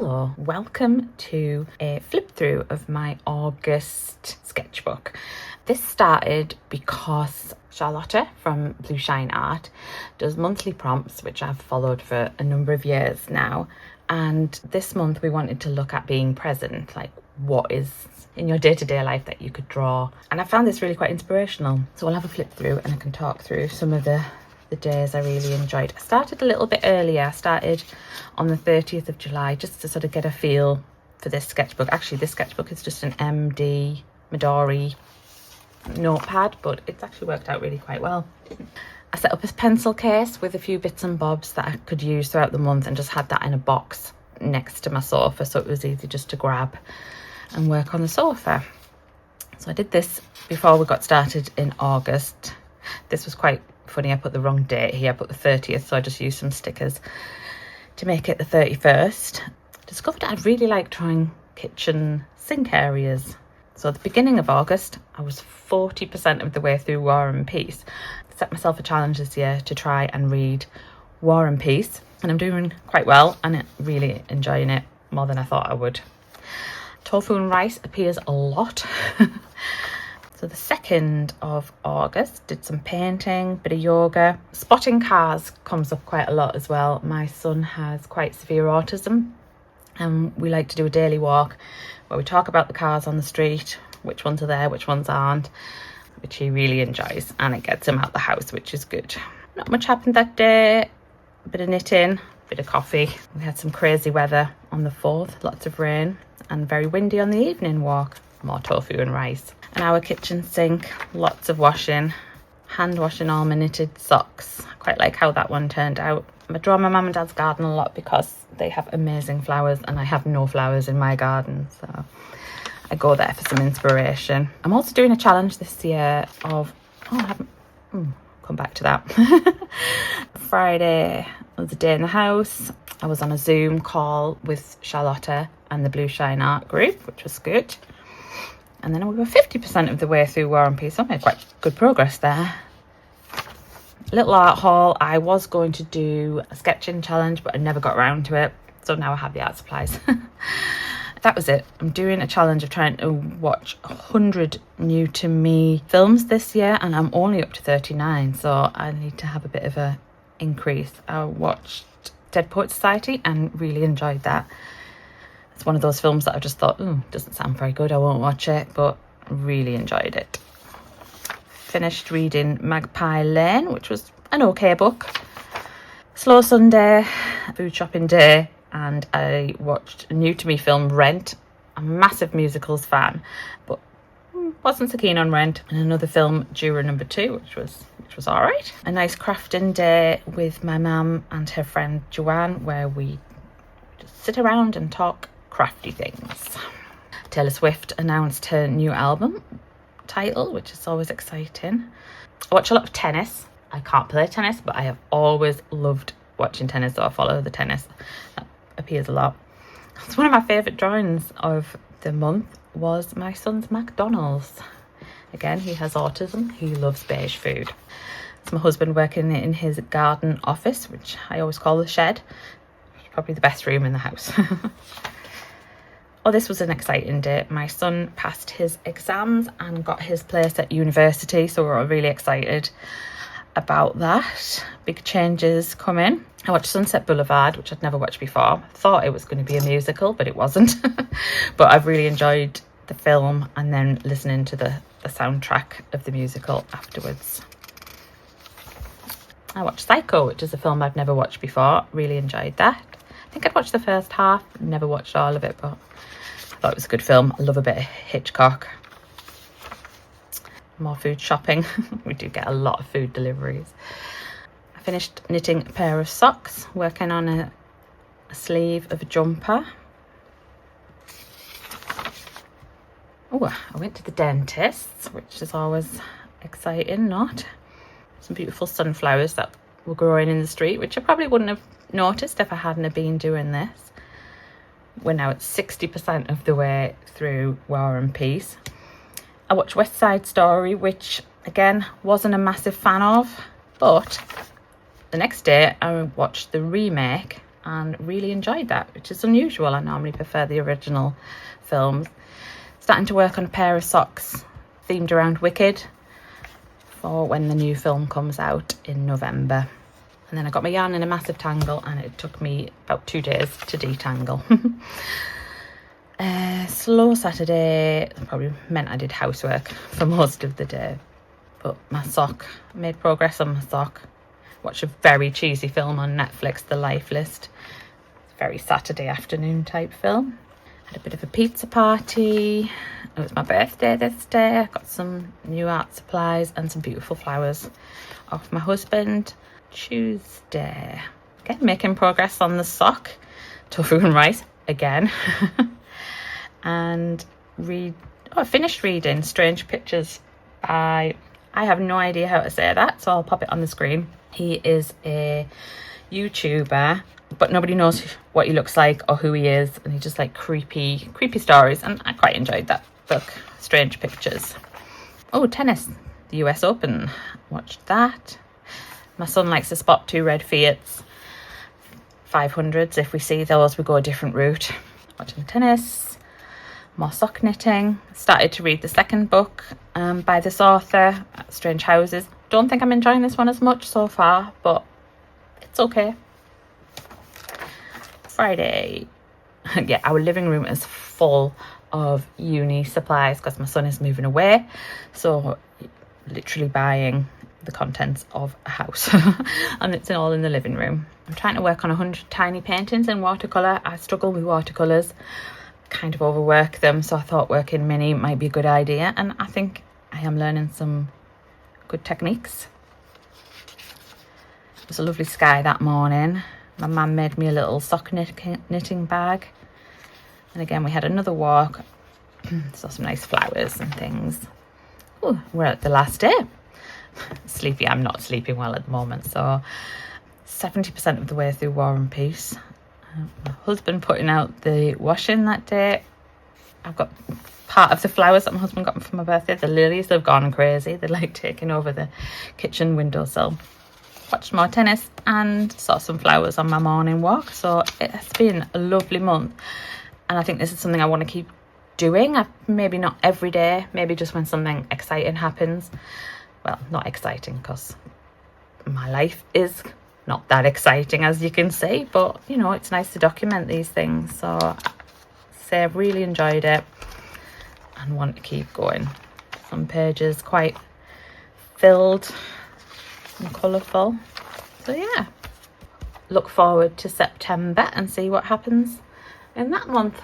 Hello, welcome to a flip through of my August sketchbook. This started because Charolotte from Louise Rising Art does monthly prompts, which I've followed for a number of years now. And this month we wanted to look at being present, like what is in your day-to-day life that you could draw. And I found this really quite inspirational. So we'll have a flip through and I can talk through some of the days I really enjoyed. I started a little bit earlier. I started on the 30th of July just to sort of get a feel for this sketchbook. Actually, this sketchbook is just an MD Midori notepad, but it's actually worked out really quite well. I set up a pencil case with a few bits and bobs that I could use throughout the month and just had that in a box next to my sofa, so it was easy just to grab and work on the sofa. So I did this before we got started in August. This was quite funny. I put the wrong date here. I put the 30th, so I just used some stickers to make it the 31st. Discovered I'd really like trying kitchen sink areas. So at the beginning of August, I was 40% of the way through War and Peace. Set myself a challenge this year to try and read War and Peace, and I'm doing quite well and really enjoying it more than I thought I would. Tofu and rice appears a lot. So the 2nd of August, did some painting, bit of yoga. Spotting cars comes up quite a lot as well. My son has quite severe autism, and we like to do a daily walk where we talk about the cars on the street, which ones are there, which ones aren't, which he really enjoys, and it gets him out the house, which is good. Not much happened that day. A bit of knitting, a bit of coffee. We had some crazy weather on the 4th, lots of rain and very windy on the evening walk. More tofu and rice. And our kitchen sink, lots of washing, hand washing all my knitted socks. I quite like how that one turned out. I draw my mum and dad's garden a lot because they have amazing flowers and I have no flowers in my garden, so I go there for some inspiration. I'm also doing a challenge this year of, come back to that. Friday was a day in the house. I was on a Zoom call with Charolotte and the Louise Rising Art group, which was good. And then we were 50% of the way through War and Peace. So I made quite good progress there. Little art haul. I was going to do a sketching challenge, but I never got around to it. So now I have the art supplies. That was it. I'm doing a challenge of trying to watch 100 new to me films this year, and I'm only up to 39. So I need to have a bit of a increase. I watched Dead Poets Society and really enjoyed that. It's one of those films that I just thought, doesn't sound very good, I won't watch it, but really enjoyed it. Finished reading Magpie Lane, which was an okay book. Slow Sunday, food shopping day, and I watched a new to me film, Rent. I'm a massive musicals fan, but wasn't so keen on Rent. And another film, Juror Number 2, which was all right. A nice crafting day with my mum and her friend Joanne, where we just sit around and talk crafty things. Taylor Swift announced her new album title, which is always exciting. I watch a lot of tennis. I can't play tennis, but I have always loved watching tennis, so I follow the tennis. That appears a lot. It's one of my favourite drawings of the month was my son's McDonald's. Again, he has autism. He loves beige food. It's my husband working in his garden office, which I always call the shed. It's probably the best room in the house. Oh, this was an exciting day. My son passed his exams and got his place at university, so we're all really excited about that. Big changes coming. I watched Sunset Boulevard, which I'd never watched before. Thought it was going to be a musical, but it wasn't. But I've really enjoyed the film and then listening to the soundtrack of the musical afterwards. I watched Psycho, which is a film I've never watched before. Really enjoyed that. I think I'd watched the first half, never watched all of it, but I thought it was a good film. I love a bit of Hitchcock. More food shopping. We do get a lot of food deliveries. I finished knitting a pair of socks, working on a sleeve of a jumper. Oh, I went to the dentist, which is always exciting, not? Some beautiful sunflowers that were growing in the street, which I probably wouldn't have noticed if I hadn't have been doing this. We're now at 60% of the way through War and Peace. I watched West Side Story, which again wasn't a massive fan of, but the next day I watched the remake and really enjoyed that, which is unusual. I normally prefer the original films. Starting to work on a pair of socks themed around Wicked for when the new film comes out in November. And then I got my yarn in a massive tangle, and it took me about 2 days to detangle. Slow Saturday, probably meant I did housework for most of the day. But my sock, I made progress on my sock. Watched a very cheesy film on Netflix, The Life List. Very Saturday afternoon type film. Had a bit of a pizza party. It was my birthday this day. I got some new art supplies and some beautiful flowers off my husband. Tuesday. Okay, making progress on the sock. Tofu and rice again. And I finished reading Strange Pictures by, I have no idea how to say that, so I'll pop it on the screen. He is a YouTuber, but nobody knows what he looks like or who he is, and he just like creepy stories, and I quite enjoyed that book, Strange Pictures. Oh, tennis, the US Open, watched that. My son likes to spot 2 red Fiats, 500s. If we see those, we go a different route. Watching tennis. More sock knitting. Started to read the second book by this author, Strange Houses. Don't think I'm enjoying this one as much so far, but it's okay. Friday. Yeah, our living room is full of uni supplies because my son is moving away. So literally buying the contents of a house and it's all in the living room. I'm trying to work on 100 tiny paintings in watercolour. I struggle with watercolours. Kind of overwork them, so I thought working mini might be a good idea, and I think I am learning some good techniques. It was a lovely sky that morning. My mum made me a little sock knitting bag, and again we had another walk. Saw some nice flowers and things. Oh, we're at the last day. Sleepy. I'm not sleeping well at the moment, so 70% of the way through War and Peace. My husband putting out the washing that day. I've got part of the flowers that my husband got me for my birthday. The lilies have gone crazy. They're like taking over the kitchen windowsill. Watched more tennis and saw some flowers on my morning walk. So it has been a lovely month, and I think this is something I want to keep doing. Maybe not every day, maybe just when something exciting happens. Well, not exciting because my life is not that exciting, as you can see, but you know, it's nice to document these things. So I've really enjoyed it and want to keep going. Some pages quite filled and colourful, so yeah, look forward to September and see what happens in that month.